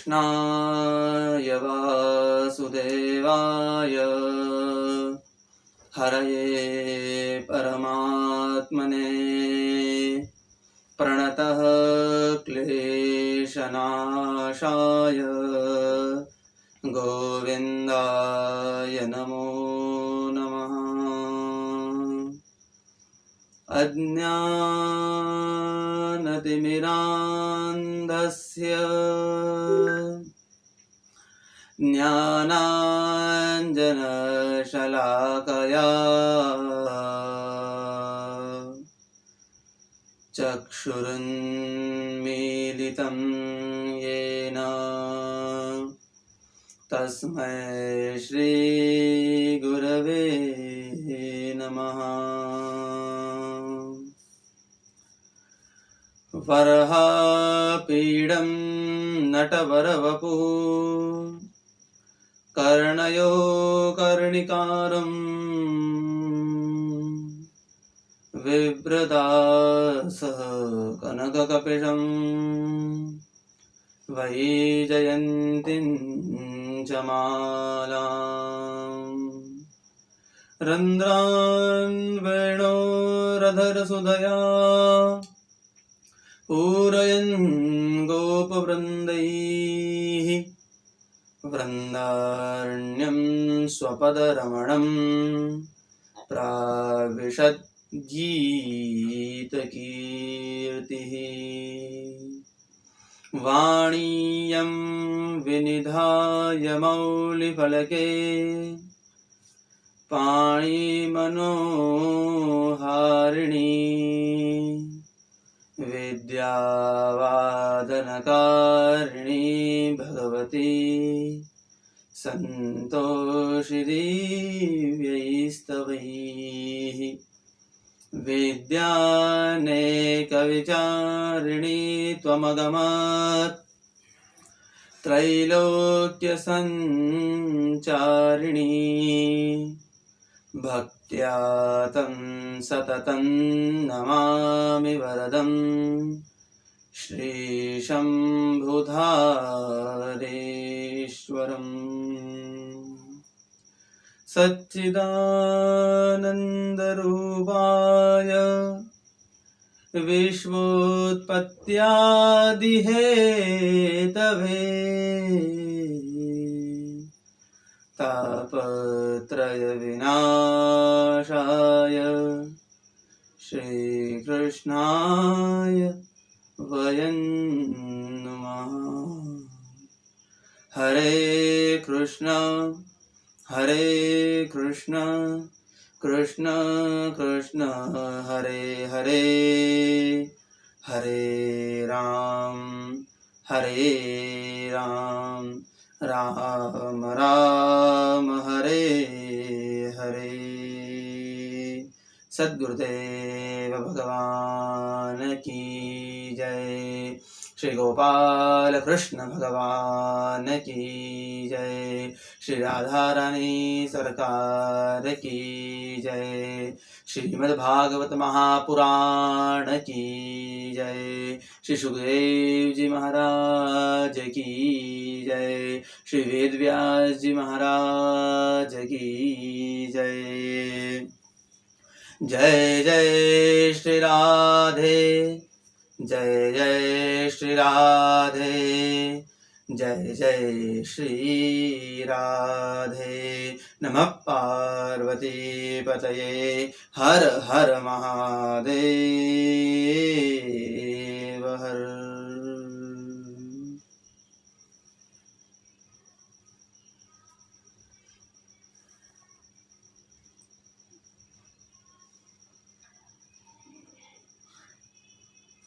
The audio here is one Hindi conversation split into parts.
कृष्णाय वासुदेवाय हरये परमात्मने प्रणतः क्लेशनाशाय गोविन्दाय नमो नमः। अज्ञानतिमिरान्धस्य ज्ञानाञ्जनशलाकया चक्षुरुन्मीलितं येन तस्मै श्रीगुरवे नमः। वरहापीडं नटवरवपुः कर्णयो कर्णिकारं बिभ्रदासः कनककपिशं वैजयन्तीं च मालाम् रन्ध्रान् वेणोरधरसुधया पूरयन् गोपवृन्दैः वृन्दारण्यं स्वपदरमणं प्राविशद्गीतकीर्तिः। वाणीयं विनिधाय मौलिफलके पाणिमनोहारिणी विद्यावादनकारिणी भगवती सन्तोषिनी दिव्यैस्तवैः। विद्यानेकविचारिणी त्वमगमत् त्रैलोक्यसञ्चारिणी भक्त्या तं सततं नमामि वरदं श्रीशम्भुधारेश्वरम्। सच्चिदानन्दरूपाय विश्वोत्पत्त्यादिहेतवे तापत्रयविनाशाय श्रीकृष्णाय वयं नमः। हरे कृष्ण कृष्ण कृष्ण हरे हरे, हरे राम राम राम हरे हरे। सद्गुरुदेव भगवान की जय। श्री गोपाल कृष्ण भगवान की जय। श्री राधा रानी सरकार की जय। श्रीमद्भागवत महापुराण की जय। श्री सुखदेव जी महाराज की जय। श्री वेद व्यास जी महाराज की जय। जय जय श्री राधे, जय जय श्री राधे, जय जय श्री राधे। नमः पार्वती पतये, हर हर महादेव हर।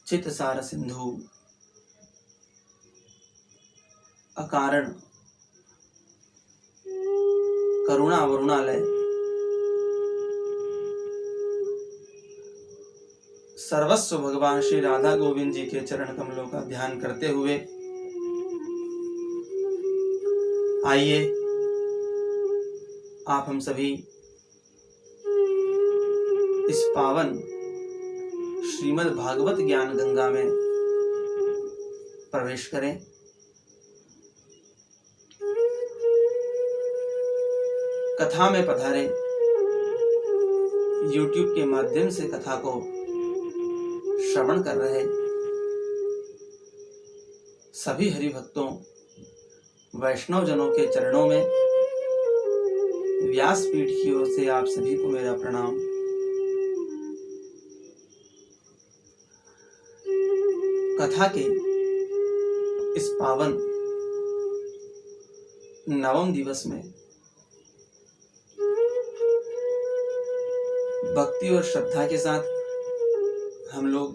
चित्तसार सिंधु अकारण करुणा वरुणालय सर्वस्व भगवान श्री राधा गोविंद जी के चरण कमलों का ध्यान करते हुए आइए आप हम सभी इस पावन श्रीमद् भागवत ज्ञान गंगा में प्रवेश करें। कथा में पधारे, YouTube के माध्यम से कथा को श्रवण कर रहे सभी हरि भक्तों, वैष्णव जनों के चरणों में व्यासपीठ की ओर से आप सभी को मेरा प्रणाम। कथा के इस पावन नवम दिवस में भक्ति और श्रद्धा के साथ हम लोग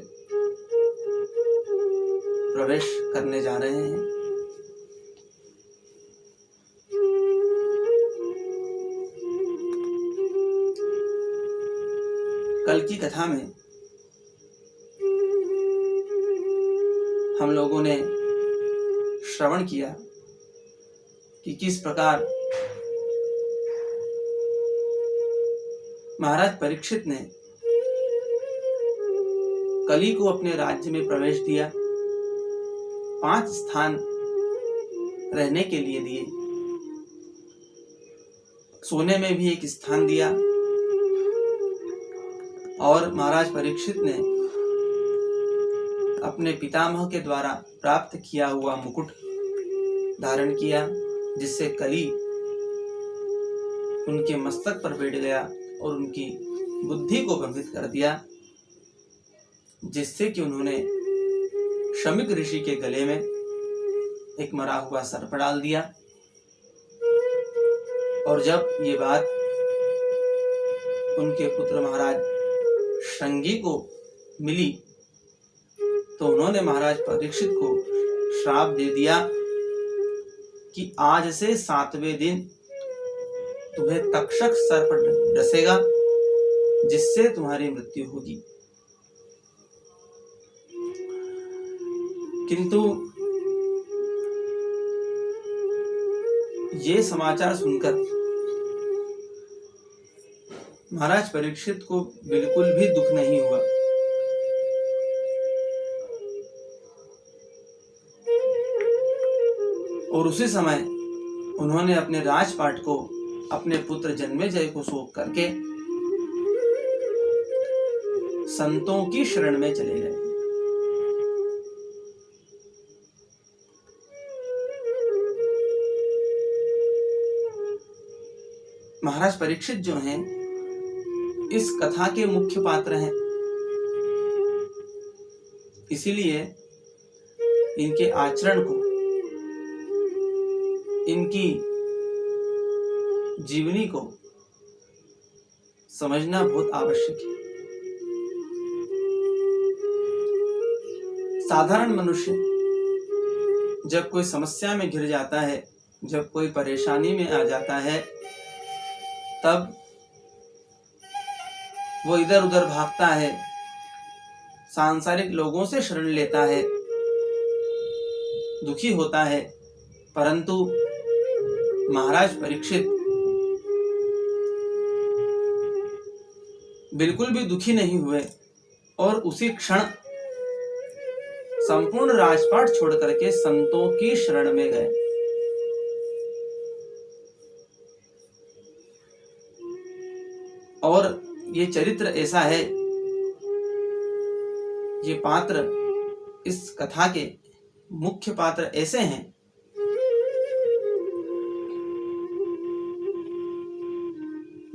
प्रवेश करने जा रहे हैं। कल की कथा में हम लोगों ने श्रवण किया कि किस प्रकार महाराज परीक्षित ने कली को अपने राज्य में प्रवेश दिया, 5 स्थान रहने के लिए दिए, सोने में भी एक स्थान दिया और महाराज परीक्षित ने अपने पितामह के द्वारा प्राप्त किया हुआ मुकुट धारण किया, जिससे कली उनके मस्तक पर बैठ गया और उनकी बुद्धि को भ्रमित कर दिया, जिससे कि उन्होंने शमिक ऋषि के गले में एक मरा हुआ सर्प डाल दिया। और जब ये बात उनके पुत्र महाराज श्रृंगी को मिली तो उन्होंने महाराज परीक्षित को श्राप दे दिया कि आज से 7वें दिन तुम्हें तक्षक सर्प डसेगा, जिससे तुम्हारी मृत्यु होगी। किंतु ये समाचार सुनकर महाराज परीक्षित को बिल्कुल भी दुख नहीं हुआ। और उसी समय उन्होंने अपने राजपाट को अपने पुत्र जन्मेजय को सौंप करके संतों की शरण में चले गए। महाराज परीक्षित जो हैं, इस कथा के मुख्य पात्र हैं, इसीलिए इनके आचरण को, इनकी जीवनी को समझना बहुत आवश्यक है। साधारण मनुष्य जब कोई समस्या में घिर जाता है, जब कोई परेशानी में आ जाता है, तब वो इधर उधर भागता है, सांसारिक लोगों से शरण लेता है, दुखी होता है। परंतु महाराज परीक्षित बिल्कुल भी दुखी नहीं हुए और उसी क्षण संपूर्ण राजपाट छोड़ करके संतों की शरण में गए। और ये चरित्र ऐसा है, ये पात्र, इस कथा के मुख्य पात्र ऐसे हैं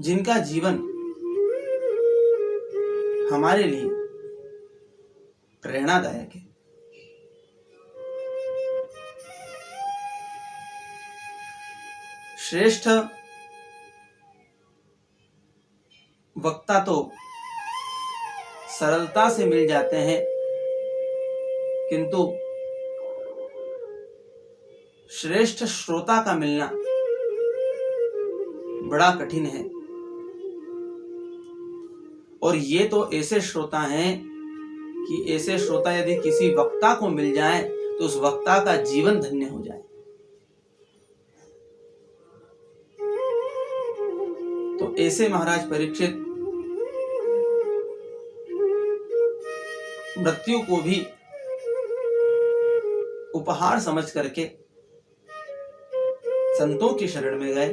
जिनका जीवन हमारे लिए प्रेरणादायक है। श्रेष्ठ वक्ता तो सरलता से मिल जाते हैं, किंतु श्रेष्ठ श्रोता का मिलना बड़ा कठिन है। और ये तो ऐसे श्रोता हैं कि ऐसे श्रोता यदि किसी वक्ता को मिल जाए तो उस वक्ता का जीवन धन्य हो जाए। तो ऐसे महाराज परीक्षित मृत्यु को भी उपहार समझ करके संतों की शरण में गए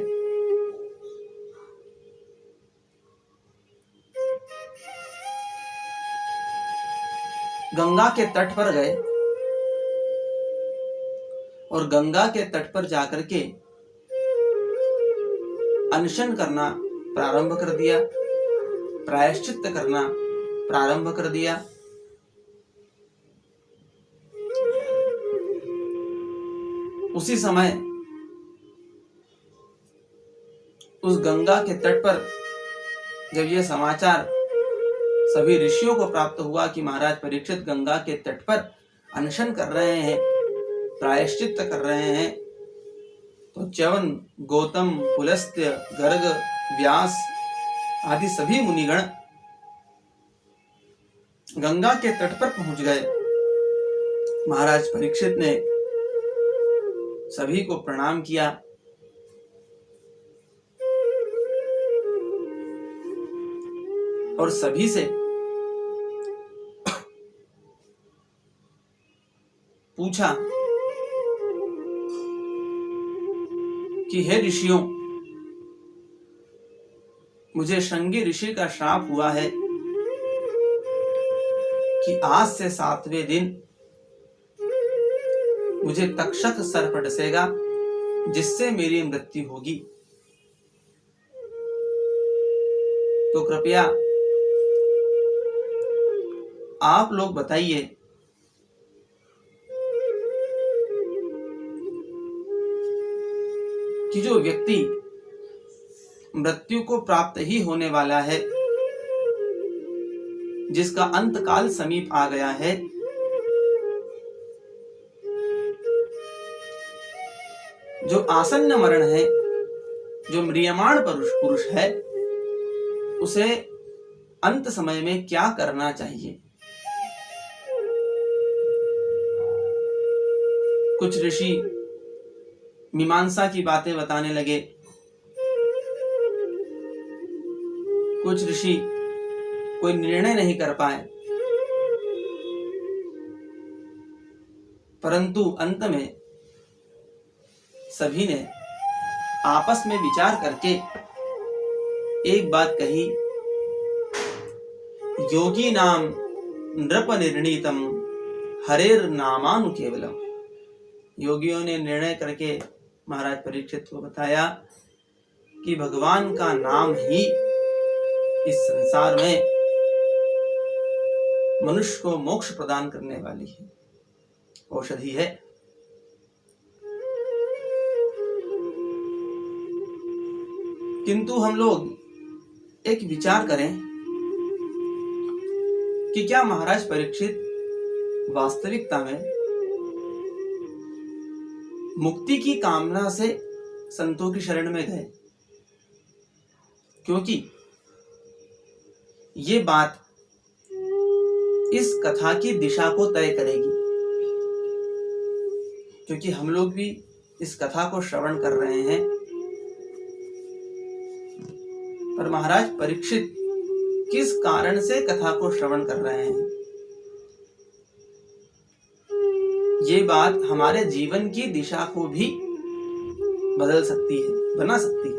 गंगा के तट पर गए और गंगा के तट पर जाकर के अनशन करना प्रारंभ कर दिया, प्रायश्चित करना प्रारंभ कर दिया। उसी समय उस गंगा के तट पर जब यह समाचार सभी ऋषियों को प्राप्त हुआ कि महाराज परीक्षित गंगा के तट पर अनशन कर रहे हैं, प्रायश्चित कर रहे हैं, तो च्यवन, गौतम, पुलस्त्य, गर्ग, व्यास आदि सभी मुनिगण गंगा के तट पर पहुंच गए। महाराज परीक्षित ने सभी को प्रणाम किया और सभी से पूछा कि हे ऋषियों, मुझे श्रृंगी ऋषि का श्राप हुआ है कि आज से 7वें दिन मुझे तक्षक सर्प डसेगा, जिससे मेरी मृत्यु होगी। तो कृपया आप लोग बताइए कि जो व्यक्ति मृत्यु को प्राप्त ही होने वाला है, जिसका अंतकाल समीप आ गया है, जो आसन्न मरण है, जो म्रियमाण पुरुष है, उसे अंत समय में क्या करना चाहिए। कुछ ऋषि मीमांसा की बातें बताने लगे, कुछ ऋषि कोई निर्णय नहीं कर पाए, परंतु अंत में सभी ने आपस में विचार करके एक बात कही, योगी नाम नृप निर्णीतम हरेर नामानु केवलम। योगियों ने निर्णय करके महाराज परीक्षित को बताया कि भगवान का नाम ही इस संसार में मनुष्य को मोक्ष प्रदान करने वाली है, औषधि है। किंतु हम लोग एक विचार करें कि क्या महाराज परीक्षित वास्तविकता में मुक्ति की कामना से संतों की शरण में गए? क्योंकि ये बात इस कथा की दिशा को तय करेगी, क्योंकि हम लोग भी इस कथा को श्रवण कर रहे हैं। पर महाराज परीक्षित किस कारण से कथा को श्रवण कर रहे हैं, ये बात हमारे जीवन की दिशा को भी बदल सकती है, बना सकती है।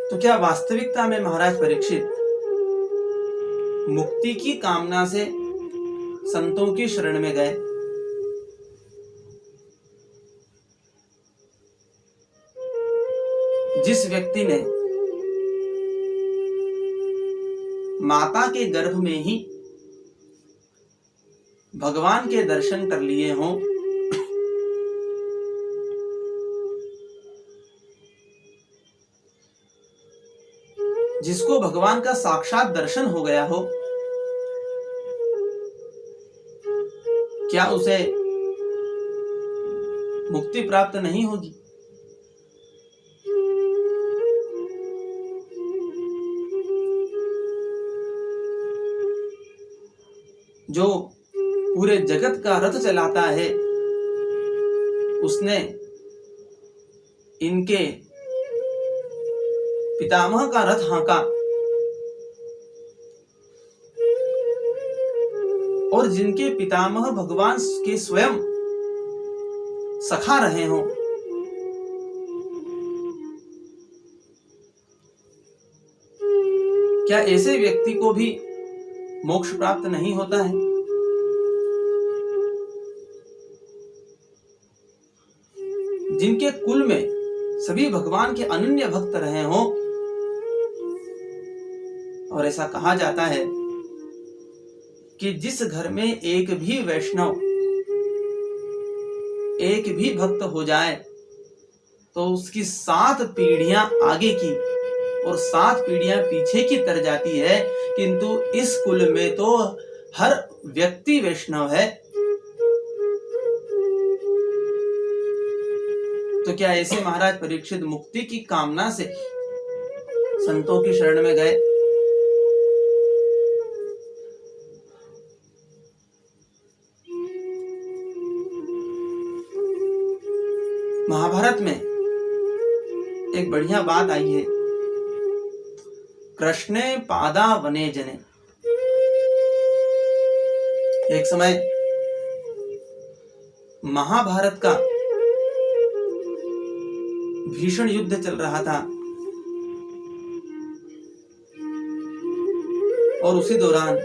तो क्या वास्तविकता में महाराज परीक्षित मुक्ति की कामना से संतों की शरण में गए? जिस व्यक्ति ने माता के गर्भ में ही भगवान के दर्शन कर लिए हों, जिसको भगवान का साक्षात दर्शन हो गया हो, क्या उसे मुक्ति प्राप्त नहीं होगी? जो पूरे जगत का रथ चलाता है, उसने इनके पितामह का रथ हाँका, और जिनके पितामह भगवान के स्वयं सखा रहे हों, क्या ऐसे व्यक्ति को भी मोक्ष प्राप्त नहीं होता है? जिनके कुल में सभी भगवान के अनन्य भक्त रहे हों, और ऐसा कहा जाता है कि जिस घर में एक भी वैष्णव, एक भी भक्त हो जाए तो उसकी 7 पीढ़ियां आगे की और 7 पीढ़ियां पीछे की तर जाती है, किंतु इस कुल में तो हर व्यक्ति वैष्णव है। तो क्या ऐसे महाराज परीक्षित मुक्ति की कामना से संतों की शरण में गए? महाभारत में एक बढ़िया बात आई है, कृष्णे पादा वने जने। एक समय महाभारत का भीषण युद्ध चल रहा था और उसी दौरान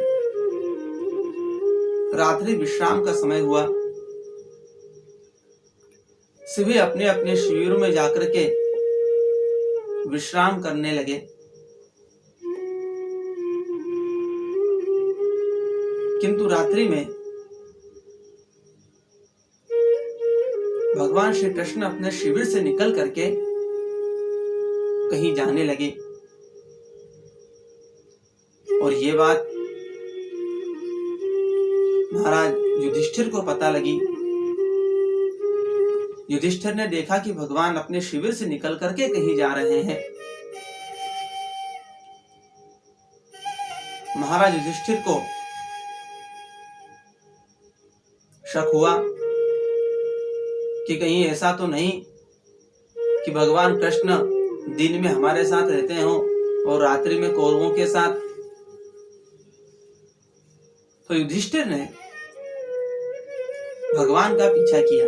रात्रि विश्राम का समय हुआ। सभी अपने अपने शिविरों में जाकर के विश्राम करने लगे। किंतु रात्रि में भगवान श्री कृष्ण अपने शिविर से निकल करके कहीं जाने लगे और ये बात महाराज युधिष्ठिर को पता लगी। युधिष्ठिर ने देखा कि भगवान अपने शिविर से निकल करके कहीं जा रहे हैं। महाराज युधिष्ठिर को शक हुआ कि कहीं ऐसा तो नहीं कि भगवान कृष्ण दिन में हमारे साथ रहते हों और रात्रि में कौरवों के साथ। तो युधिष्ठिर ने भगवान का पीछा किया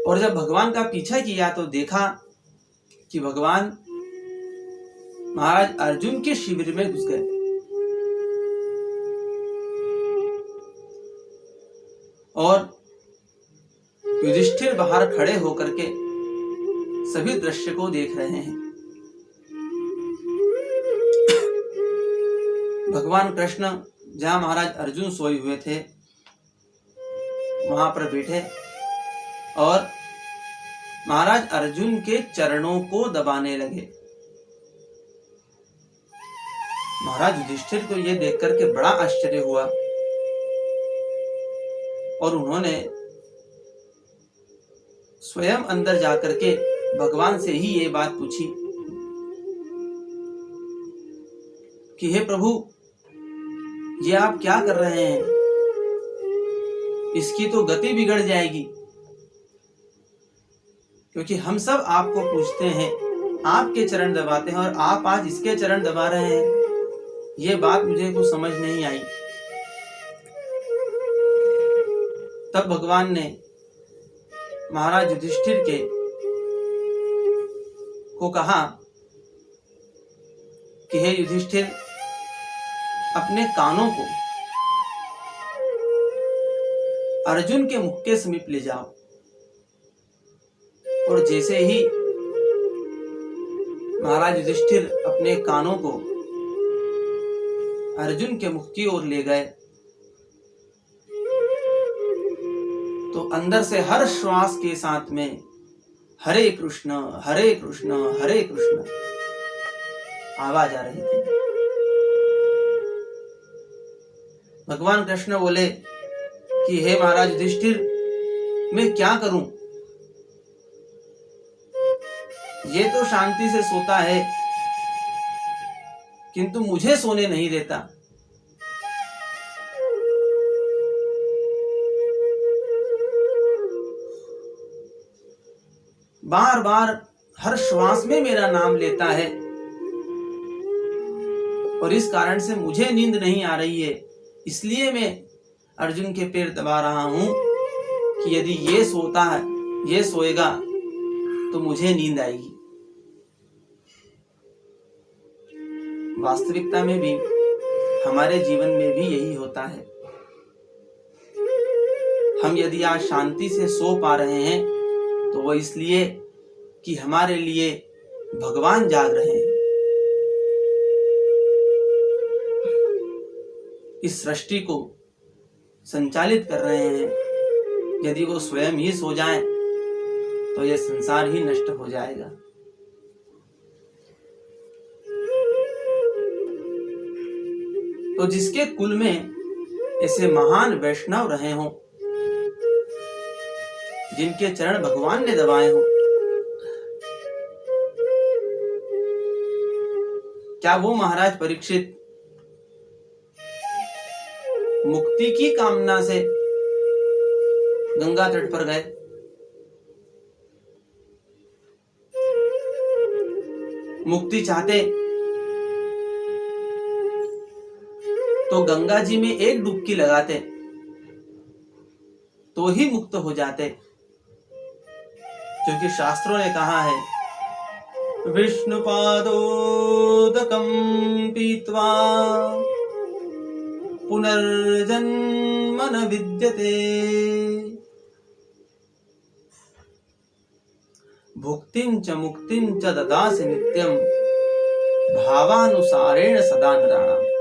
और जब भगवान का पीछा किया तो देखा कि भगवान महाराज अर्जुन के शिविर में घुस गए और युधिष्ठिर बाहर खड़े होकर के सभी दृश्य को देख रहे हैं। भगवान कृष्ण जहां महाराज अर्जुन सोए हुए थे वहां पर बैठे और महाराज अर्जुन के चरणों को दबाने लगे। महाराज युधिष्ठिर को यह देख करके बड़ा आश्चर्य हुआ और उन्होंने स्वयं अंदर जाकर के भगवान से ही ये बात पूछी कि हे प्रभु, ये आप क्या कर रहे हैं? इसकी तो गति बिगड़ जाएगी, क्योंकि हम सब आपको पूछते हैं, आपके चरण दबाते हैं और आप आज इसके चरण दबा रहे हैं। ये बात मुझे कुछ समझ नहीं आई। तब भगवान ने महाराज युधिष्ठिर को कहा कि हे युधिष्ठिर, अपने कानों को अर्जुन के मुख के समीप ले जाओ और जैसे ही महाराज युधिष्ठिर अपने कानों को अर्जुन के मुख की ओर ले गए तो अंदर से हर श्वास के साथ में हरे कृष्ण हरे कृष्ण हरे कृष्ण आवाज आ रही थी। भगवान कृष्ण बोले कि हे महाराज युधिष्ठिर, मैं क्या करूं? ये तो शांति से सोता है किंतु मुझे सोने नहीं देता। बार बार हर श्वास में मेरा नाम लेता है और इस कारण से मुझे नींद नहीं आ रही है। इसलिए मैं अर्जुन के पैर दबा रहा हूं कि यदि ये सोता है, ये सोएगा तो मुझे नींद आएगी। वास्तविकता में भी हमारे जीवन में भी यही होता है। हम यदि आज शांति से सो पा रहे हैं तो वो इसलिए कि हमारे लिए भगवान जाग रहे हैं। इस सृष्टि को संचालित कर रहे हैं। यदि वो स्वयं ही सो जाएं तो यह संसार ही नष्ट हो जाएगा। तो जिसके कुल में ऐसे महान वैष्णव रहे हों, जिनके चरण भगवान ने दबाए हों, क्या वो महाराज परीक्षित मुक्ति की कामना से गंगा तट पर गए? मुक्ति चाहते तो गंगा जी में एक डुबकी लगाते तो ही मुक्त हो जाते, क्योंकि शास्त्रों ने कहा है विष्णुपादोदकं पीत्वा पुनर्जन्म न विद्यते, भुक्तिं च मुक्तिं च ददासि नित्यं भावानुसारेण सदा नराणाम्।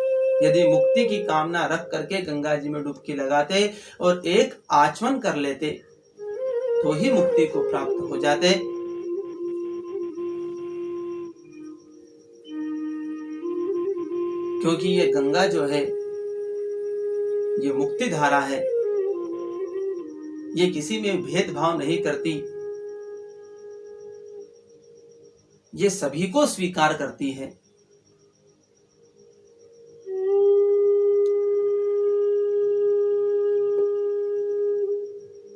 यदि मुक्ति की कामना रख करके गंगा जी में डुबकी लगाते और एक आचमन कर लेते तो ही मुक्ति को प्राप्त हो जाते। क्योंकि ये गंगा जो है ये मुक्ति धारा है, ये किसी में भेदभाव नहीं करती, ये सभी को स्वीकार करती है।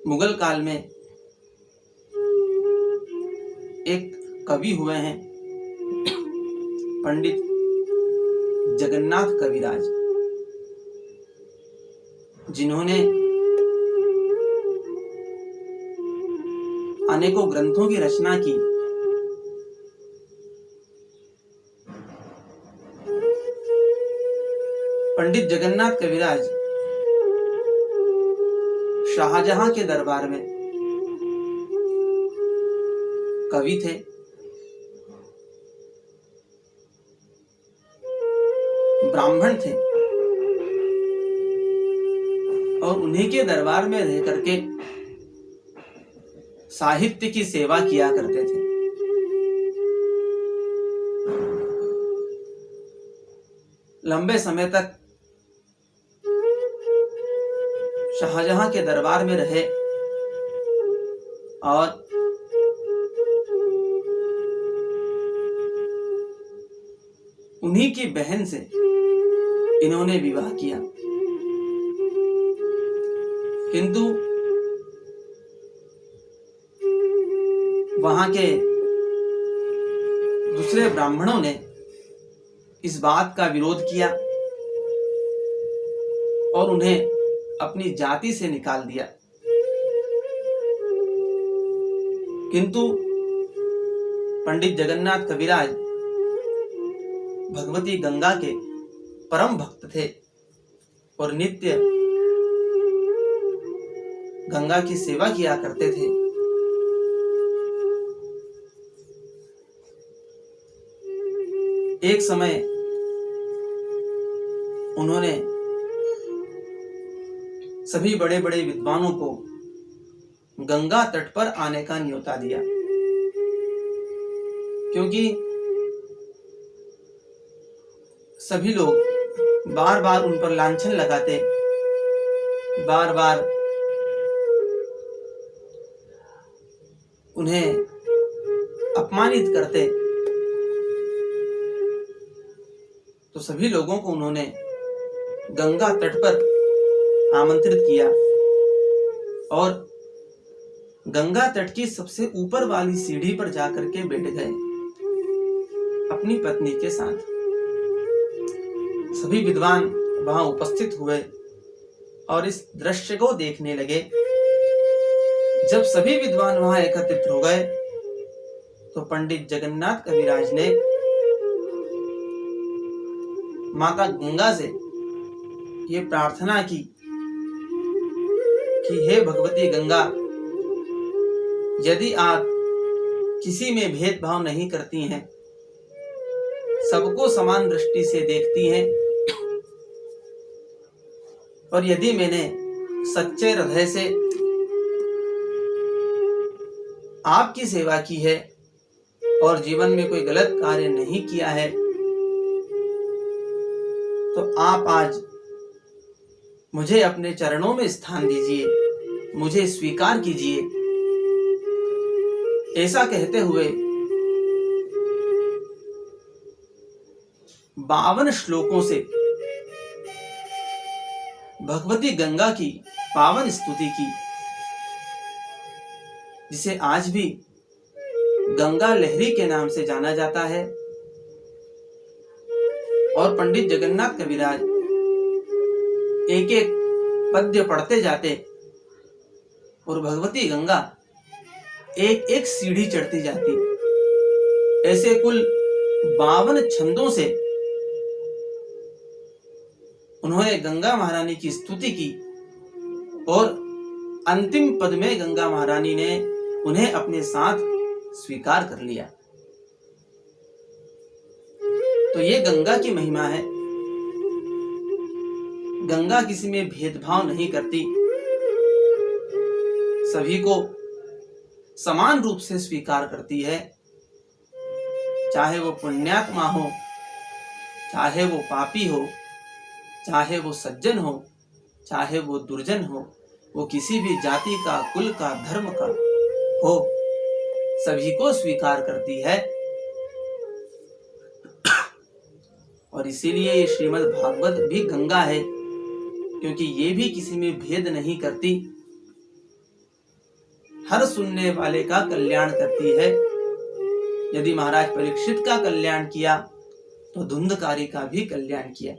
मुगल काल में एक कवि हुए हैं पंडित जगन्नाथ कविराज, जिन्होंने अनेकों ग्रंथों की रचना की। पंडित जगन्नाथ कविराज शाहजहां के दरबार में कवि थे। ब्राह्मण थे और उन्हीं के दरबार में रह करके साहित्य की सेवा किया करते थे। लंबे समय तक शाहजहां के दरबार में रहे और उन्हीं की बहन से इन्होंने विवाह किया, किंतु वहां के दूसरे ब्राह्मणों ने इस बात का विरोध किया और उन्हें अपनी जाति से निकाल दिया। किंतु पंडित जगन्नाथ कविराज भगवती गंगा के परम भक्त थे और नित्य गंगा की सेवा किया करते थे। एक समय उन्होंने सभी बड़े बड़े विद्वानों को गंगा तट पर आने का न्योता दिया, क्योंकि सभी लोग बार बार उन पर लांछन लगाते, बार बार उन्हें अपमानित करते। तो सभी लोगों को उन्होंने गंगा तट पर आमंत्रित किया और गंगा तट की सबसे ऊपर वाली सीढ़ी पर जाकर के बैठ गए अपनी पत्नी के साथ। सभी विद्वान वहां उपस्थित हुए और इस दृश्य को देखने लगे। जब सभी विद्वान वहां एकत्रित हो गए तो पंडित जगन्नाथ कविराज ने माता गंगा से ये प्रार्थना की कि हे भगवती गंगा, यदि आप किसी में भेदभाव नहीं करती हैं, सबको समान दृष्टि से देखती हैं, और यदि मैंने सच्चे हृदय से आपकी सेवा की है और जीवन में कोई गलत कार्य नहीं किया है, तो आप आज मुझे अपने चरणों में स्थान दीजिए, मुझे स्वीकार कीजिए। ऐसा कहते हुए 52 श्लोकों से भगवती गंगा की पावन स्तुति की, जिसे आज भी गंगा लहरी के नाम से जाना जाता है। और पंडित जगन्नाथ कविराज एक एक पद्य पढ़ते जाते और भगवती गंगा एक एक सीढ़ी चढ़ती जाती। ऐसे कुल 52 छंदों से उन्होंने गंगा महारानी की स्तुति की, और अंतिम पद में गंगा महारानी ने उन्हें अपने साथ स्वीकार कर लिया। तो ये गंगा की महिमा है। गंगा किसी में भेदभाव नहीं करती, सभी को समान रूप से स्वीकार करती है, चाहे वो पुण्यात्मा हो, चाहे वो पापी हो, चाहे वो सज्जन हो, चाहे वो दुर्जन हो, वो किसी भी जाति का, कुल का, धर्म का हो, सभी को स्वीकार करती है। और इसीलिए ये श्रीमद् भागवत भी गंगा है, क्योंकि ये भी किसी में भेद नहीं करती, हर सुनने वाले का कल्याण करती है। यदि महाराज परीक्षित का कल्याण किया तो धुंधकारी का भी कल्याण किया,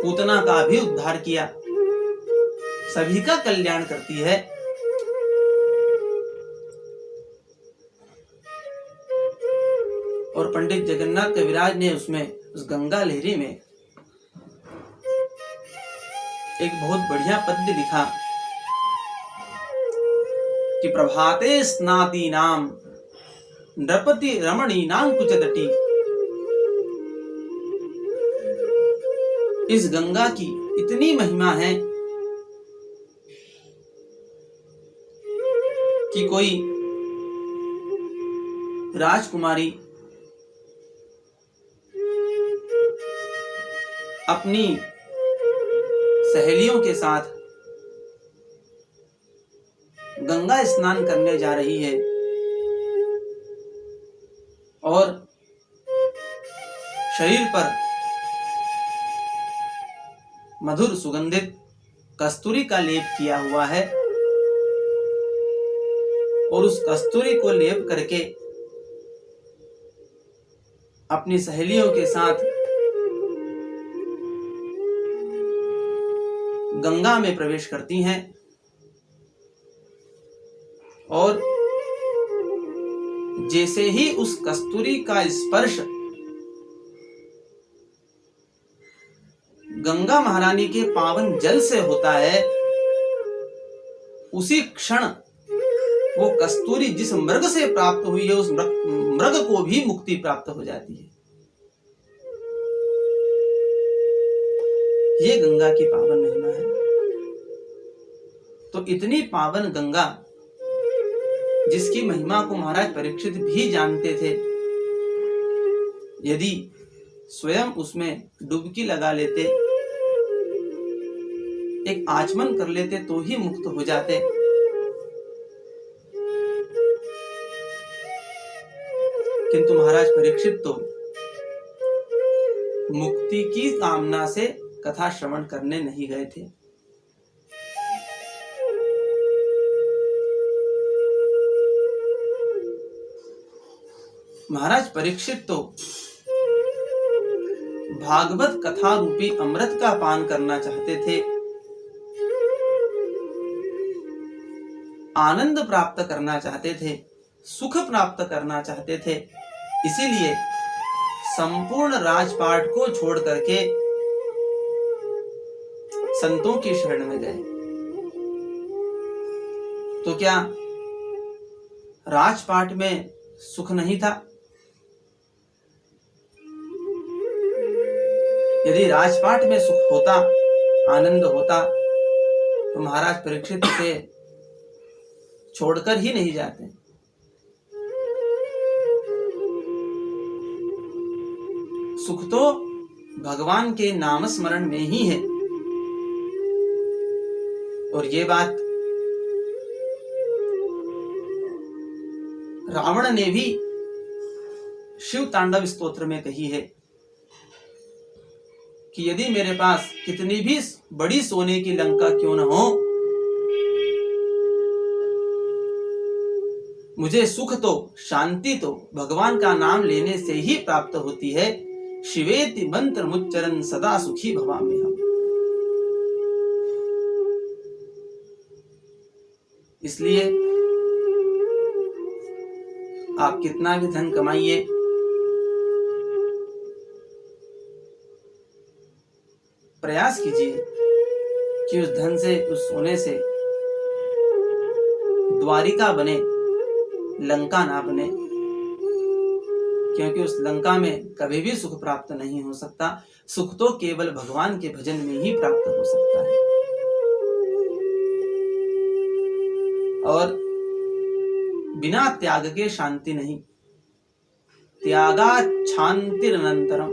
पूतना का भी उद्धार किया, सभी का कल्याण करती है। और पंडित जगन्नाथ कविराज ने उसमें, उस गंगा लहरी में एक बहुत बढ़िया पद्य लिखा कि प्रभाते स्नाति नाम नृपति रमणी नाम कुचतटी। इस गंगा की इतनी महिमा है कि कोई राजकुमारी अपनी सहेलियों के साथ गंगा स्नान करने जा रही है, और शरीर पर मधुर सुगंधित कस्तूरी का लेप किया हुआ है, और उस कस्तूरी को लेप करके अपनी सहेलियों के साथ गंगा में प्रवेश करती हैं। और जैसे ही उस कस्तूरी का स्पर्श गंगा महारानी के पावन जल से होता है, उसी क्षण वो कस्तूरी जिस मृग से प्राप्त हुई है, उस मृग को भी मुक्ति प्राप्त हो जाती है। ये गंगा की पावन महिमा है। तो इतनी पावन गंगा, जिसकी महिमा को महाराज परीक्षित भी जानते थे, यदि स्वयं उसमें डुबकी लगा लेते, एक आचमन कर लेते, तो ही मुक्त हो जाते। किंतु महाराज परीक्षित तो मुक्ति की कामना से कथा श्रवण करने नहीं गए थे। महाराज परीक्षित तो भागवत कथा रूपी अमृत का पान करना चाहते थे, आनंद प्राप्त करना चाहते थे, सुख प्राप्त करना चाहते थे, इसीलिए संपूर्ण राजपाट को छोड़ करके संतों की शरण में गए। तो क्या राजपाट में सुख नहीं था? यदि राजपाट में सुख होता, आनंद होता, तो महाराज परीक्षित से छोड़कर ही नहीं जाते। सुख तो भगवान के नाम स्मरण में ही है। और ये बात रावण ने भी शिव तांडव स्तोत्र में कही है कि यदि मेरे पास कितनी भी बड़ी सोने की लंका क्यों न हो, मुझे सुख तो, शांति तो भगवान का नाम लेने से ही प्राप्त होती है। शिवेति मंत्र मुच्चरन सदा सुखी भवामि हम। इसलिए आप कितना भी धन कमाइए, प्रयास कीजिए कि उस धन से, उस सोने से द्वारिका बने, लंका ना बने, क्योंकि उस लंका में कभी भी सुख प्राप्त नहीं हो सकता। सुख तो केवल भगवान के भजन में ही प्राप्त हो सकता है। और बिना त्याग के शांति नहीं। त्यागा शांतिरनंतरम,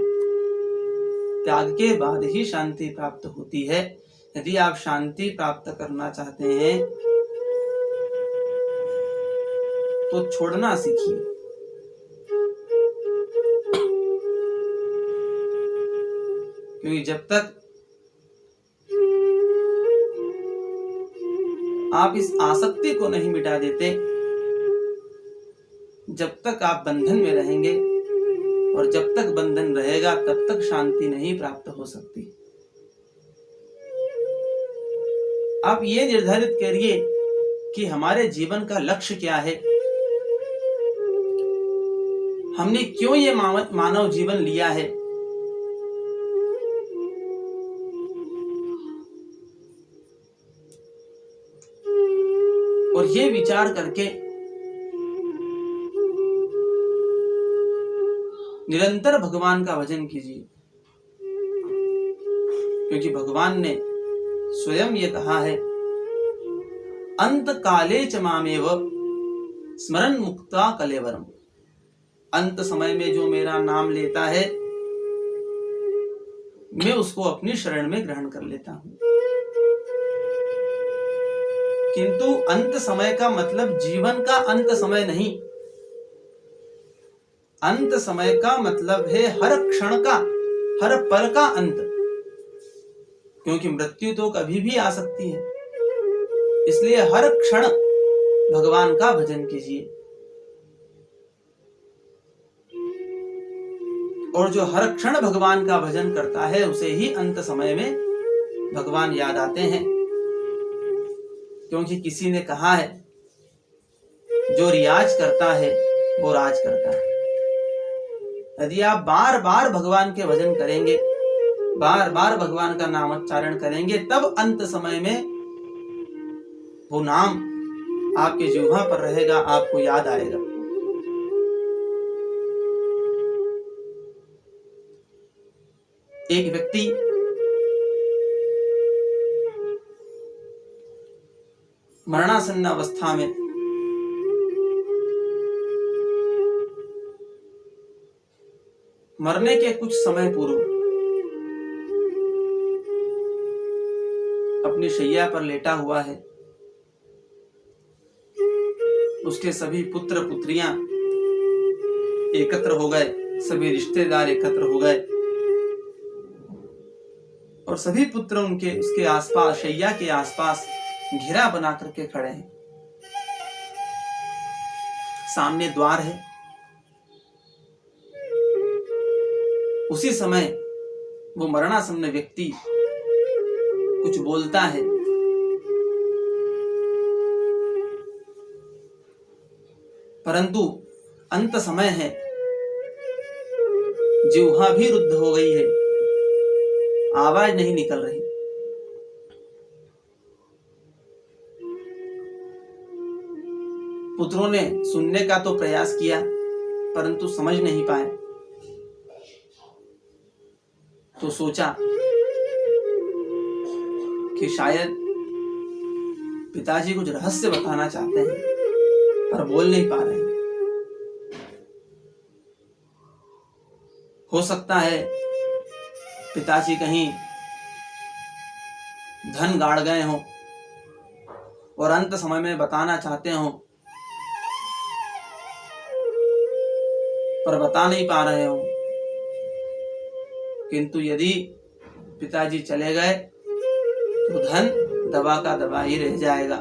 त्याग के बाद ही शांति प्राप्त होती है। यदि आप शांति प्राप्त करना चाहते हैं तो छोड़ना सीखिए। क्योंकि जब तक आप इस आसक्ति को नहीं मिटा देते, जब तक आप बंधन में रहेंगे, और जब तक बंधन रहेगा तब तक शांति नहीं प्राप्त हो सकती। आप ये निर्धारित करिए कि हमारे जीवन का लक्ष्य क्या है, हमने क्यों ये मानव जीवन लिया है। और ये विचार करके निरंतर भगवान का भजन कीजिए। क्योंकि भगवान ने स्वयं ये कहा है, अंत काले च मामेव स्मरण मुक्ता कलेवरम। अंत समय में जो मेरा नाम लेता है, मैं उसको अपनी शरण में ग्रहण कर लेता हूं। किंतु अंत समय का मतलब जीवन का अंत समय नहीं। अंत समय का मतलब है हर क्षण का, हर पल का अंत। क्योंकि मृत्यु तो कभी भी आ सकती है। इसलिए हर क्षण भगवान का भजन कीजिए। और जो हर क्षण भगवान का भजन करता है, उसे ही अंत समय में भगवान याद आते हैं। क्योंकि किसी ने कहा है, जो रियाज करता है वो राज करता है। यदि आप बार बार भगवान के भजन करेंगे, बार बार भगवान का नामोच्चारण करेंगे, तब अंत समय में वो नाम आपके जिह्वा पर रहेगा, आपको याद आएगा। एक व्यक्ति मरणासन्न अवस्था में मरने के कुछ समय पूर्व अपनी शैया पर लेटा हुआ है। उसके सभी पुत्र पुत्रियां एकत्र हो गए, सभी रिश्तेदार एकत्र हो गए, और सभी पुत्र उसके आसपास, शैया के आसपास घेरा बना करके खड़े हैं। सामने द्वार है। उसी समय वो मरणासन्न व्यक्ति कुछ बोलता है। परंतु अंत समय है, जिह्वा भी रुद्ध हो गई है, आवाज नहीं निकल रही। पुत्रों ने सुनने का तो प्रयास किया परंतु समझ नहीं पाए। तो सोचा कि शायद पिताजी कुछ रहस्य बताना चाहते हैं पर बोल नहीं पा रहे हैं। हो सकता है पिताजी कहीं धन गाड़ गए हों और अंत समय में बताना चाहते हों पर बता नहीं पा रहे हों। किंतु यदि पिताजी चले गए तो धन दबा का दबा ही रह जाएगा।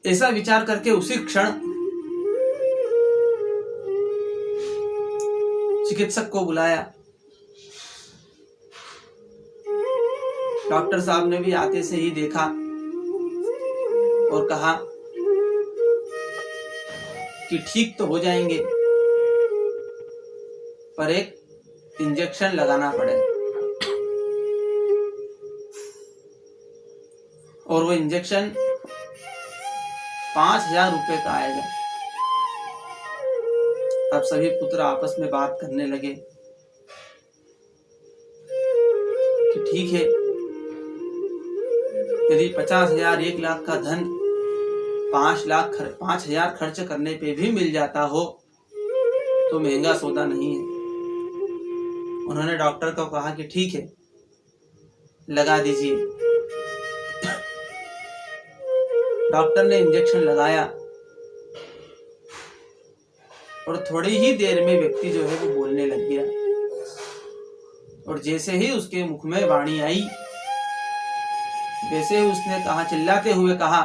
ऐसा विचार करके उसी क्षण चिकित्सक को बुलाया। डॉक्टर साहब ने भी आते से ही देखा और कहा कि ठीक तो हो जाएंगे पर एक इंजेक्शन लगाना पड़ेगा। और वो इंजेक्शन 5,000 रुपए का आएगा। अब सभी पुत्र आपस में बात करने लगे कि ठीक है, यदि 50,000 1 लाख का धन 5,000 खर्च करने पे भी मिल जाता हो तो महंगा सौदा नहीं है। उन्होंने डॉक्टर को कहा कि ठीक है, लगा दीजिए। डॉक्टर ने इंजेक्शन लगाया और थोड़ी ही देर में व्यक्ति जो है वो बोलने लग गया। और जैसे ही उसके मुख में वाणी आई वैसे ही उसने कहा, चिल्लाते हुए कहा,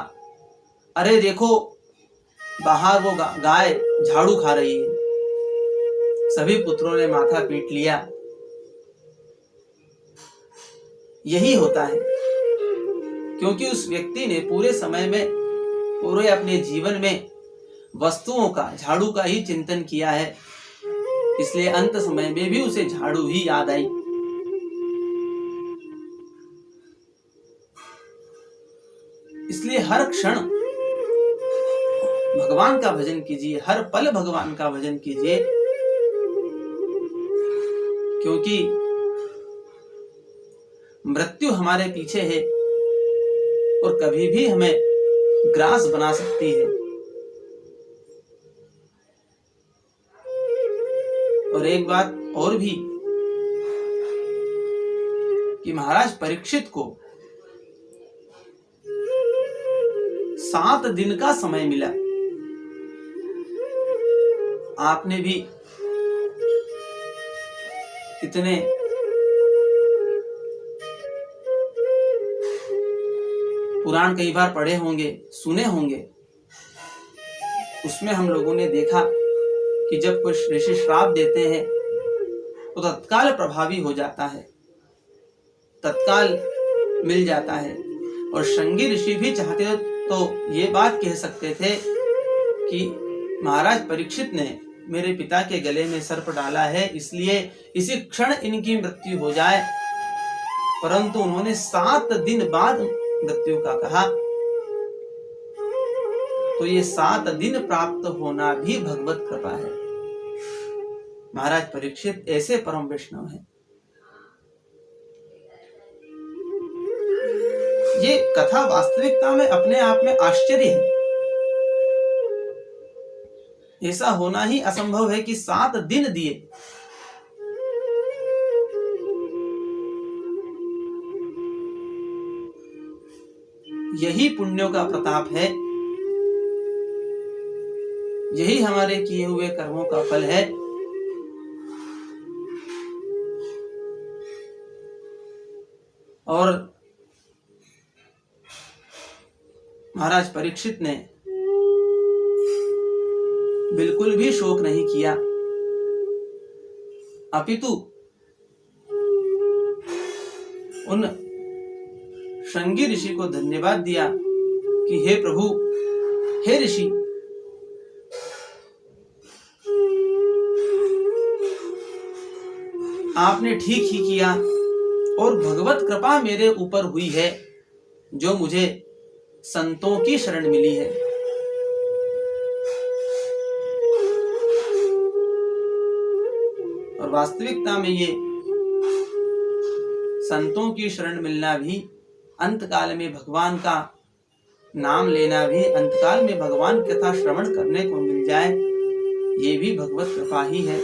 अरे देखो बाहर वो गाय झाड़ू खा रही है। सभी पुत्रों ने माथा पीट लिया। यही होता है क्योंकि उस व्यक्ति ने पूरे समय में, पूरे अपने जीवन में वस्तुओं का, झाड़ू का ही चिंतन किया है, इसलिए अंत समय में भी उसे झाड़ू ही याद आई। इसलिए हर क्षण भगवान का भजन कीजिए, हर पल भगवान का भजन कीजिए, क्योंकि मृत्यु हमारे पीछे है और कभी भी हमें ग्रास बना सकती है। और एक बात और भी कि महाराज परीक्षित को 7 दिन का समय मिला। आपने भी इतने पुराण कई बार पढ़े होंगे, सुने होंगे। उसमें हम लोगों ने देखा कि जब कोई ऋषि श्राप देते हैं तो तत्काल प्रभावी हो जाता है, तत्काल मिल जाता है। और श्रृंगी ऋषि भी चाहते तो ये बात कह सकते थे कि महाराज परीक्षित ने मेरे पिता के गले में सर्प डाला है, इसलिए इसी क्षण इनकी मृत्यु हो जाए, परंतु उन्होंने 7 दिन बाद मृत्यु का कहा। तो ये 7 दिन प्राप्त होना भी भगवत कृपा है। महाराज परीक्षित ऐसे परम वैष्णव हैं। ये कथा वास्तविकता में अपने आप में आश्चर्य है। ऐसा होना ही असंभव है कि 7 दिन दिए। यही पुण्यों का प्रताप है, यही हमारे किए हुए कर्मों का फल है। और महाराज परीक्षित ने बिल्कुल भी शोक नहीं किया, अपितु उन श्रृंगी ऋषि को धन्यवाद दिया कि हे प्रभु, हे ऋषि, आपने ठीक ही किया और भगवत कृपा मेरे ऊपर हुई है जो मुझे संतों की शरण मिली है। और वास्तविकता में ये संतों की शरण मिलना भी, अंतकाल में भगवान का नाम लेना भी, अंतकाल में भगवान की कथा श्रवण करने को मिल जाए, ये भी भगवत कृपा ही है।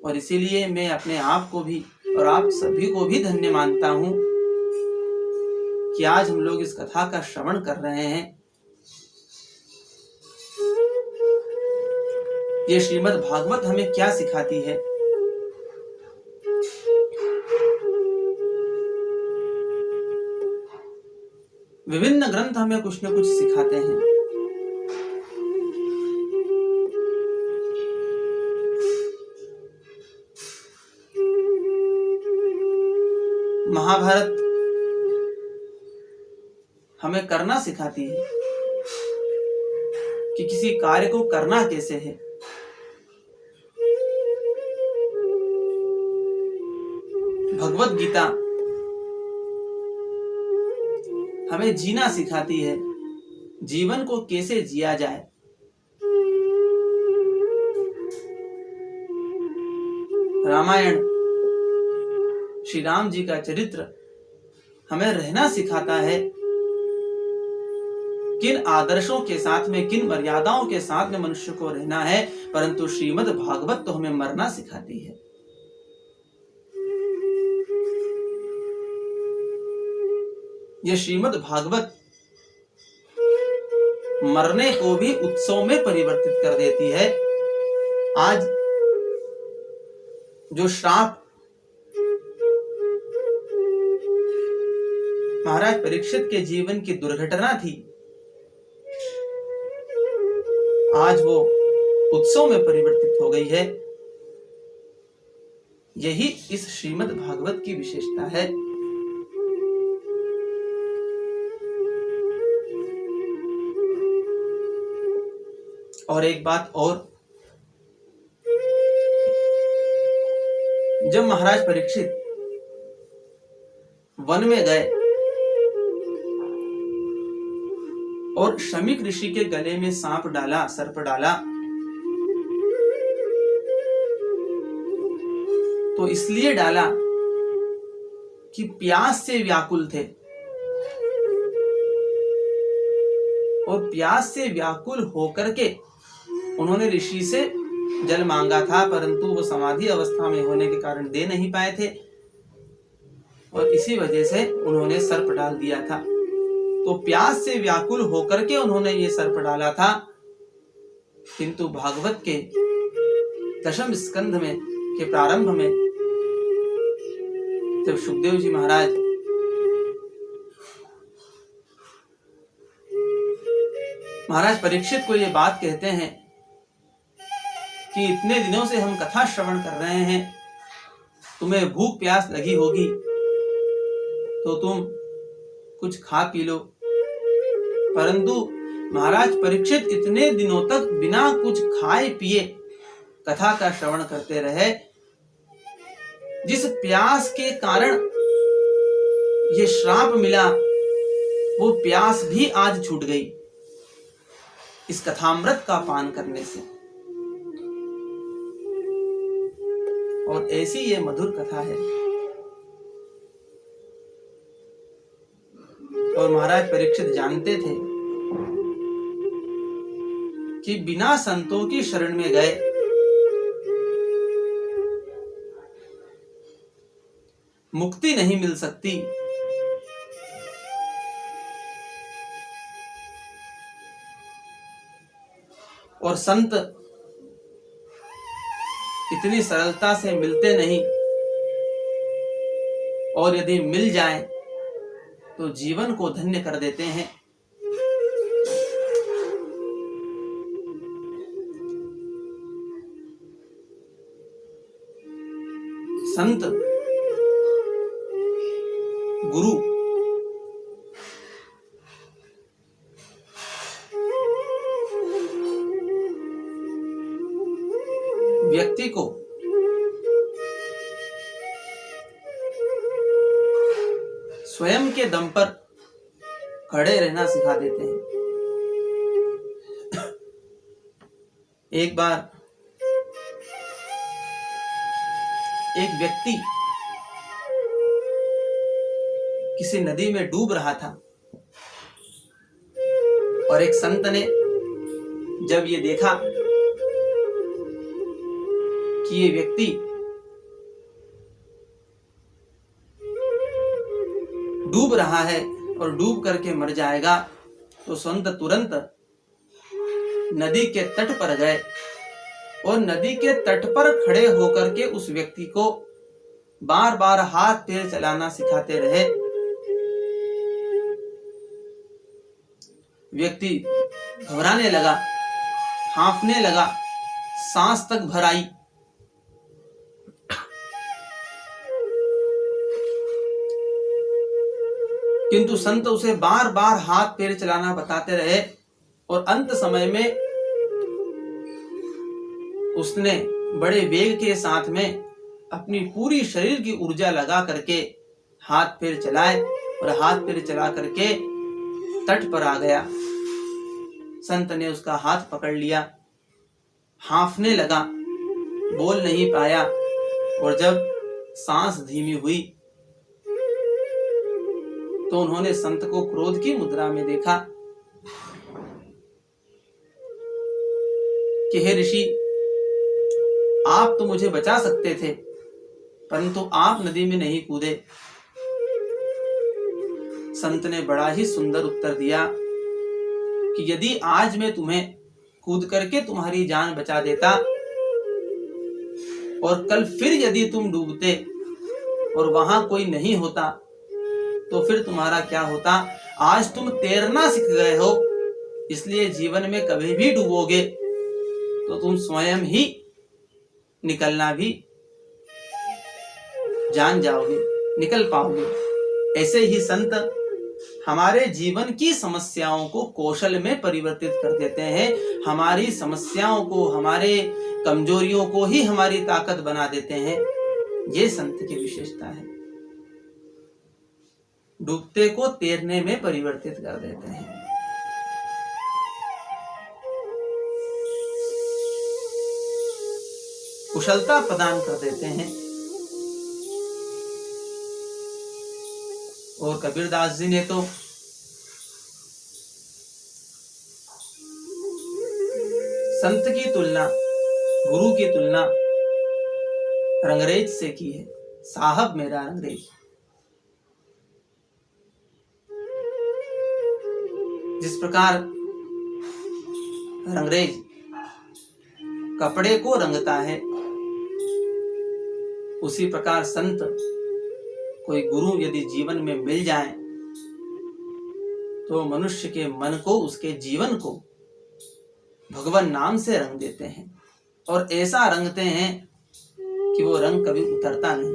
और इसीलिए मैं अपने आप को भी और आप सभी को भी धन्य मानता हूं कि आज हम लोग इस कथा का श्रवण कर रहे हैं। ये श्रीमद् भागवत हमें क्या सिखाती है? विभिन्न ग्रंथ हमें कुछ न कुछ सिखाते हैं। महाभारत हमें करना सिखाती है कि किसी कार्य को करना कैसे है। भगवत गीता हमें जीना सिखाती है, जीवन को कैसे जिया जाए। रामायण श्री राम जी का चरित्र हमें रहना सिखाता है, किन आदर्शों के साथ में, किन मर्यादाओं के साथ में मनुष्य को रहना है। परंतु श्रीमद् भागवत तो हमें मरना सिखाती है। यह श्रीमद् भागवत मरने को भी उत्सव में परिवर्तित कर देती है। आज जो श्राप महाराज परीक्षित के जीवन की दुर्घटना थी, आज वो उत्सव में परिवर्तित हो गई है। यही इस श्रीमद् भागवत की विशेषता है। और एक बात और, जब महाराज परीक्षित वन में गए और शमीक ऋषि के गले में सांप डाला, सर्प डाला, तो इसलिए डाला कि प्यास से व्याकुल थे। और प्यास से व्याकुल होकर के उन्होंने ऋषि से जल मांगा था, परंतु वो समाधि अवस्था में होने के कारण दे नहीं पाए थे और इसी वजह से उन्होंने सर्प डाल दिया था। तो प्यास से व्याकुल होकर के उन्होंने ये सर्प डाला था। किंतु भागवत के दशम स्कंध में के प्रारंभ में जब सुखदेव जी महाराज परीक्षित को ये बात कहते हैं कि इतने दिनों से हम कथा श्रवण कर रहे हैं, तुम्हें भूख प्यास लगी होगी तो तुम कुछ खा पी लो। परंतु महाराज परीक्षित इतने दिनों तक बिना कुछ खाए पिए कथा का श्रवण करते रहे। जिस प्यास के कारण ये श्राप मिला, वो प्यास भी आज छूट गई इस कथामृत का पान करने से। और ऐसी ये मधुर कथा है। और महाराज परीक्षित जानते थे कि बिना संतों की शरण में गए मुक्ति नहीं मिल सकती। और संत इतनी सरलता से मिलते नहीं, और यदि मिल जाए तो जीवन को धन्य कर देते हैं। संत, गुरु व्यक्ति को स्वयं के दम पर खड़े रहना सिखा देते हैं। एक बार एक व्यक्ति किसी नदी में डूब रहा था और एक संत ने जब ये देखा कि ये व्यक्ति डूब रहा है और डूब करके मर जाएगा, तो संत तुरंत नदी के तट पर गए और नदी के तट पर खड़े होकर के उस व्यक्ति को बार बार हाथ पैर चलाना सिखाते रहे। व्यक्ति घबराने लगा, हांफने लगा, सांस तक भर आई। किंतु संत उसे बार बार हाथ पैर चलाना बताते रहे और अंत समय में उसने बड़े वेग के साथ में अपनी पूरी शरीर की ऊर्जा लगा करके हाथ पैर चलाए और हाथ पैर चला करके तट पर आ गया। संत ने उसका हाथ पकड़ लिया, हांफने लगा, बोल नहीं पाया और जब सांस धीमी हुई तो उन्होंने संत को क्रोध की मुद्रा में देखा कि हे ऋषि, आप तो मुझे बचा सकते थे, परंतु आप नदी में नहीं कूदे। संत ने बड़ा ही सुंदर उत्तर दिया कि यदि आज मैं तुम्हें कूद करके तुम्हारी जान बचा देता और कल फिर यदि तुम डूबते और वहां कोई नहीं होता तो फिर तुम्हारा क्या होता। आज तुम तैरना सीख गए हो, इसलिए जीवन में कभी भी डूबोगे तो तुम स्वयं ही निकलना भी जान जाओगे, निकल पाओगे। ऐसे ही संत हमारे जीवन की समस्याओं को कौशल में परिवर्तित कर देते हैं, हमारी समस्याओं को, हमारे कमजोरियों को ही हमारी ताकत बना देते हैं। ये संत की विशेषता है, डूबते को तैरने में परिवर्तित कर देते हैं। कुशलता प्रदान कर देते हैं। और कबीरदास जी ने तो संत की तुलना, गुरु की तुलना रंगरेज से की है। साहब मेरा रंगरेज। जिस प्रकार रंगरेज कपड़े को रंगता है, उसी प्रकार संत, कोई गुरु यदि जीवन में मिल जाए तो मनुष्य के मन को, उसके जीवन को भगवान नाम से रंग देते हैं और ऐसा रंगते हैं कि वो रंग कभी उतरता नहीं,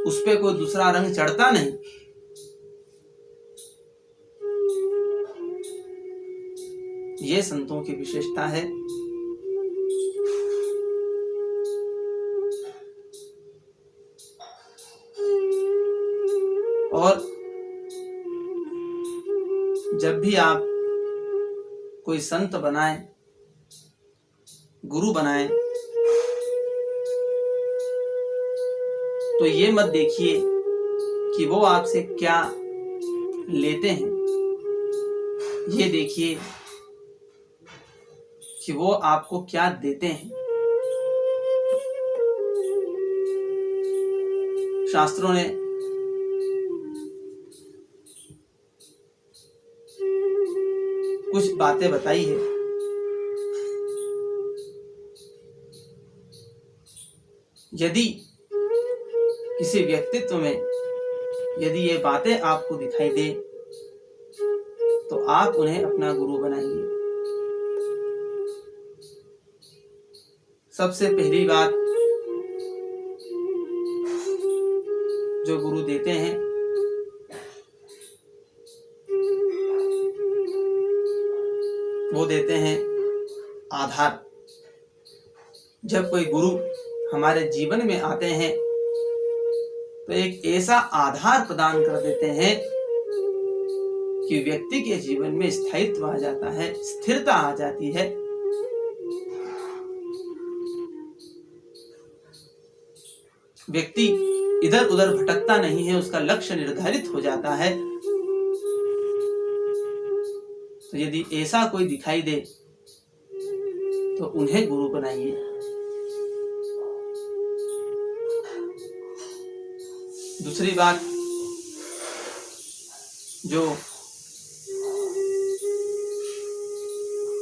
उस पे कोई दूसरा रंग चढ़ता नहीं। ये संतों की विशेषता है। और जब भी आप कोई संत बनाए, गुरु बनाए, तो ये मत देखिए कि वो आपसे क्या लेते हैं, ये देखिए कि वो आपको क्या देते हैं। शास्त्रों ने कुछ बातें बताई है। यदि किसी व्यक्तित्व में यदि ये बातें आपको दिखाई दे तो आप उन्हें अपना गुरु बनाइए। सबसे पहली बात जो गुरु देते हैं वो देते हैं आधार। जब कोई गुरु हमारे जीवन में आते हैं तो एक ऐसा आधार प्रदान कर देते हैं कि व्यक्ति के जीवन में स्थायित्व आ जाता है, स्थिरता आ जाती है। व्यक्ति इधर उधर भटकता नहीं है, उसका लक्ष्य निर्धारित हो जाता है। तो यदि ऐसा कोई दिखाई दे तो उन्हें गुरु बनाइए। दूसरी बात जो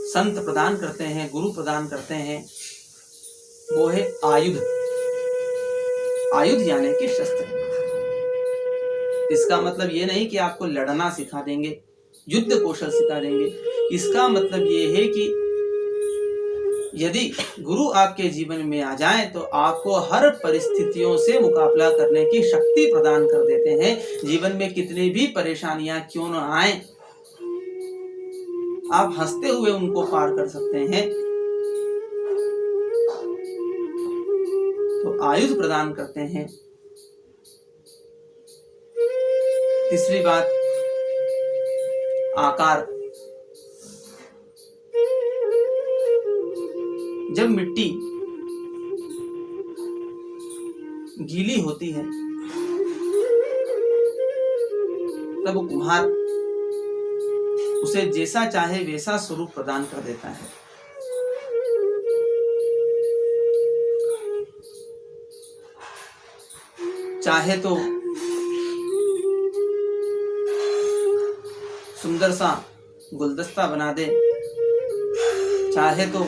संत प्रदान करते हैं, गुरु प्रदान करते हैं, वो है आयुध। आयुध यानी कि शस्त्र। इसका मतलब ये नहीं कि आपको लड़ना सिखा देंगे, युद्ध कौशल सिखा देंगे। इसका मतलब ये है कि यदि गुरु आपके जीवन में आ जाए तो आपको हर परिस्थितियों से मुकाबला करने की शक्ति प्रदान कर देते हैं। जीवन में कितनी भी परेशानियां क्यों न आए, आप हंसते हुए उनको पार कर सकते हैं। तो आयुध प्रदान करते हैं। तीसरी बात, आकार। जब मिट्टी गीली होती है तब कुम्हार उसे जैसा चाहे वैसा स्वरूप प्रदान कर देता है। चाहे तो सुंदर सा गुलदस्ता बना दे, चाहे तो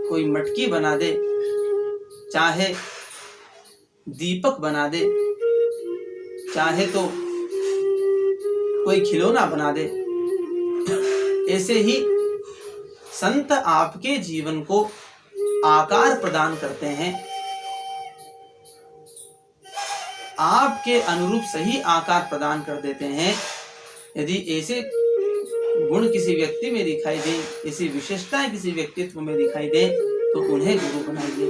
कोई मटकी बना दे, चाहे दीपक बना दे, चाहे तो कोई खिलौना बना दे। ऐसे ही संत आपके जीवन को आकार प्रदान करते हैं। आपके अनुरूप सही आकार प्रदान कर देते हैं। यदि ऐसे गुण किसी व्यक्ति में दिखाई दे, ऐसी विशेषताएं किसी व्यक्तित्व में दिखाई दे, तो उन्हें गुरु बनाइए।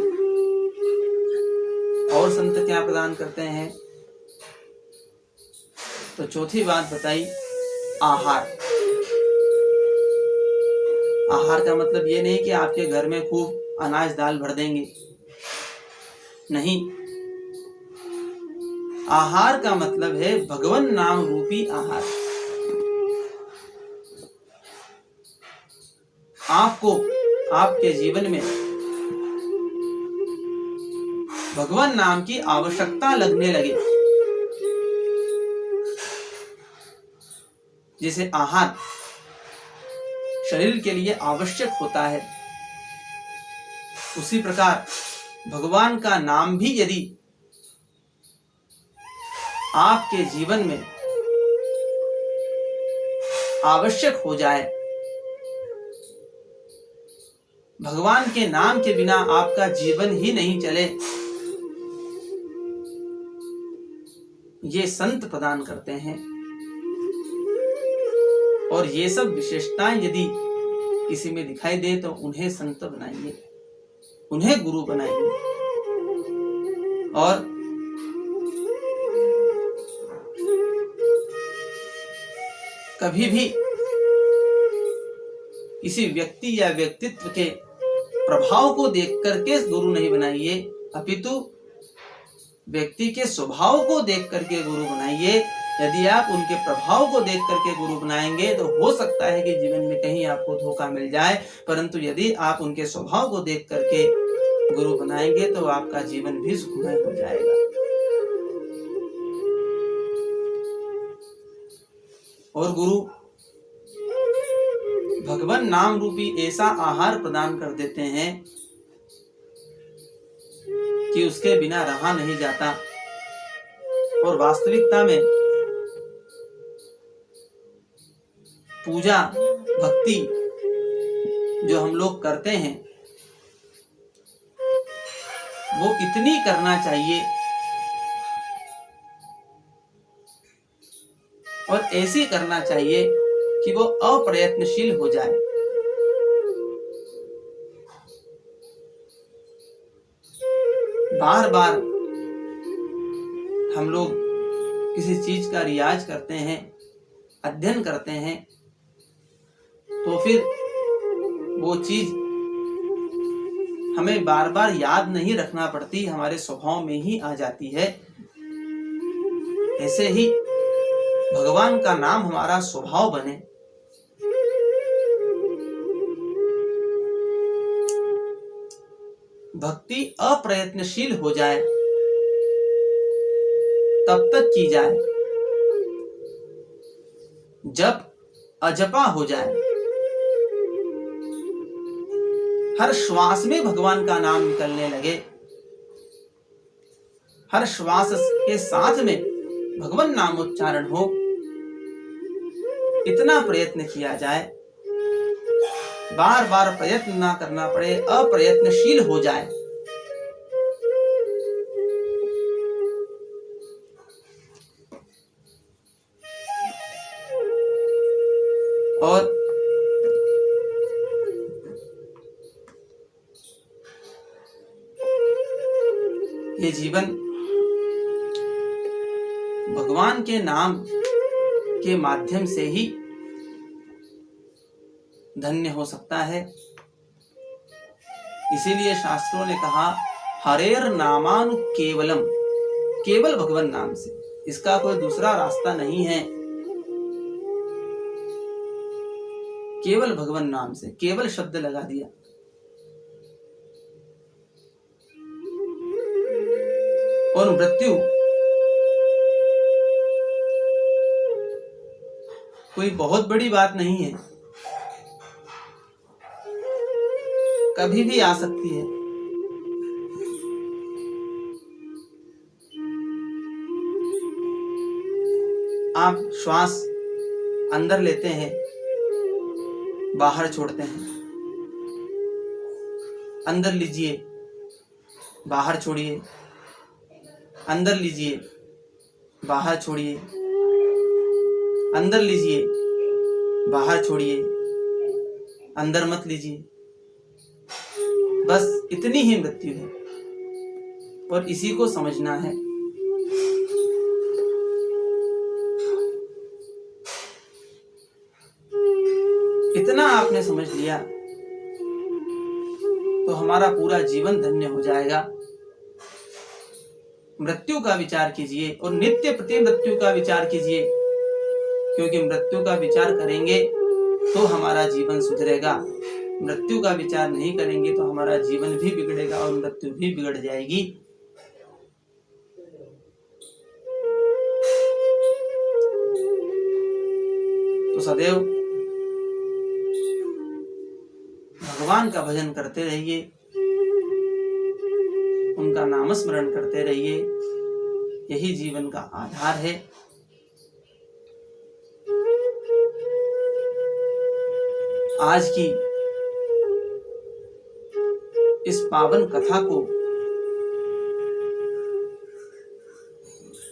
और संत क्या प्रदान करते हैं? तो चौथी बात बताई, आहार। आहार का मतलब ये नहीं कि आपके घर में खूब अनाज दाल भर देंगे, नहीं। आहार का मतलब है भगवान नाम रूपी आहार। आपको आपके जीवन में भगवान नाम की आवश्यकता लगने लगे। जैसे आहार शरीर के लिए आवश्यक होता है, उसी प्रकार भगवान का नाम भी यदि आपके जीवन में आवश्यक हो जाए, भगवान के नाम के बिना आपका जीवन ही नहीं चले, ये संत प्रदान करते हैं। और ये सब विशेषताएं यदि किसी में दिखाई दे तो उन्हें संत बनाइए, उन्हें गुरु बनाइए। और कभी भी किसी व्यक्ति या व्यक्तित्व के प्रभाव को देख करके गुरु नहीं बनाइए, अपितु व्यक्ति के स्वभाव को देख करके गुरु बनाइए। यदि आप उनके प्रभाव को देख करके गुरु बनाएंगे तो हो सकता है कि जीवन में कहीं आपको धोखा मिल जाए, परंतु यदि आप उनके स्वभाव को देख करके गुरु बनाएंगे तो आपका जीवन भी सुखमय हो जाएगा। और गुरु भगवान नाम रूपी ऐसा आहार प्रदान कर देते हैं कि उसके बिना रहा नहीं जाता। और वास्तविकता में पूजा भक्ति जो हम लोग करते हैं वो इतनी करना चाहिए और ऐसी करना चाहिए कि वो अप्रयत्नशील हो जाए। बार बार हम लोग किसी चीज का रियाज करते हैं, अध्ययन करते हैं, तो फिर वो चीज हमें बार बार याद नहीं रखना पड़ती, हमारे स्वभाव में ही आ जाती है। ऐसे ही भगवान का नाम हमारा स्वभाव बने। भक्ति अप्रयत्नशील हो जाए तब तक की जाए, जब अजपा हो जाए, हर श्वास में भगवान का नाम निकलने लगे, हर श्वास के साथ में भगवान नाम उच्चारण हो, इतना प्रयत्न किया जाए, बार बार प्रयत्न ना करना पड़े, अप्रयत्नशील हो जाए। और ये जीवन भगवान के नाम के माध्यम से ही धन्य हो सकता है। इसीलिए शास्त्रों ने कहा हरेर नामानु केवलम, केवल भगवान नाम से, इसका कोई दूसरा रास्ता नहीं है। केवल भगवान नाम से, केवल शब्द लगा दिया। और मृत्यु कोई बहुत बड़ी बात नहीं है, कभी भी आ सकती है। आप श्वास अंदर लेते हैं, बाहर छोड़ते हैं, अंदर लीजिए, बाहर छोड़िए, अंदर लीजिए, बाहर छोड़िए, अंदर लीजिए, बाहर छोड़िए, अंदर मत लीजिए। बस इतनी ही मृत्यु है और इसी को समझना है। इतना आपने समझ लिया तो हमारा पूरा जीवन धन्य हो जाएगा। मृत्यु का विचार कीजिए और नित्य प्रति मृत्यु का विचार कीजिए, क्योंकि मृत्यु का विचार करेंगे तो हमारा जीवन सुधरेगा। मृत्यु का विचार नहीं करेंगे तो हमारा जीवन भी बिगड़ेगा और मृत्यु भी बिगड़ जाएगी। तो सदैव भगवान का भजन करते रहिए, उनका नाम स्मरण करते रहिए, यही जीवन का आधार है। आज की इस पावन कथा को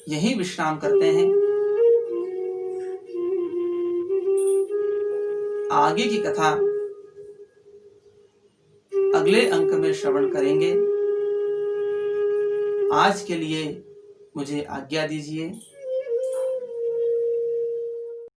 यही विश्राम करते हैं। आगे की कथा अगले अंक में श्रवण करेंगे। आज के लिए मुझे आज्ञा दीजिए।